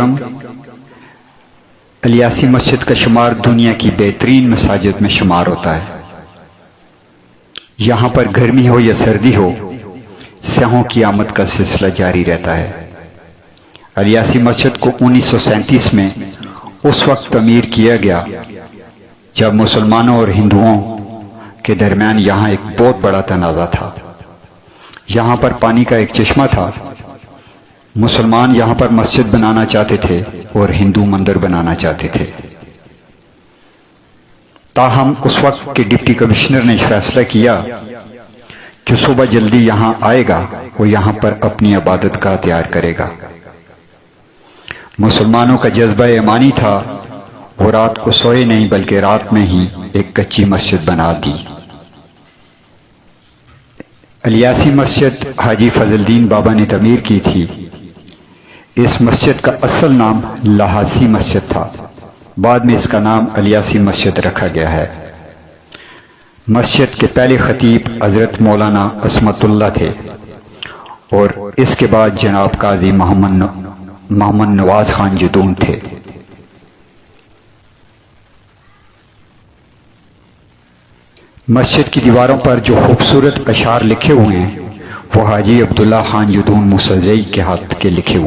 علیکم۔ الیاسی مسجد کا شمار دنیا کی بہترین مساجد میں شمار ہوتا ہے۔ یہاں پر گرمی ہو یا سردی ہو، سیاحوں کی آمد کا سلسلہ جاری رہتا ہے۔ الیاسی مسجد کو 1937 میں اس وقت تعمیر کیا گیا جب مسلمانوں اور ہندوؤں کے درمیان یہاں ایک بہت بڑا تنازع تھا۔ یہاں پر پانی کا ایک چشمہ تھا۔ مسلمان یہاں پر مسجد بنانا چاہتے تھے اور ہندو مندر بنانا چاہتے تھے۔ تاہم اس وقت کے ڈپٹی کمشنر نے فیصلہ کیا جو صبح جلدی یہاں آئے گا وہ یہاں پر اپنی عبادت گاہ تیار کرے گا۔ مسلمانوں کا جذبہ ایمانی تھا، وہ رات کو سوئے نہیں بلکہ رات میں ہی ایک کچی مسجد بنا دی۔ الیاسی مسجد حاجی فضل الدین بابا نے تعمیر کی تھی۔ اس مسجد کا اصل نام لہاسی مسجد تھا، بعد میں اس کا نام الیاسی مسجد رکھا گیا ہے۔ مسجد کے پہلے خطیب حضرت مولانا عصمت اللہ تھے اور اس کے بعد جناب قاضی محمد نواز خان جدون تھے۔ مسجد کی دیواروں پر جو خوبصورت اشعار لکھے ہوئے ہیں وہ حاجی عبداللہ خان جدون موسیٰ زئی کے ہاتھ کے لکھے ہوئے ہیں۔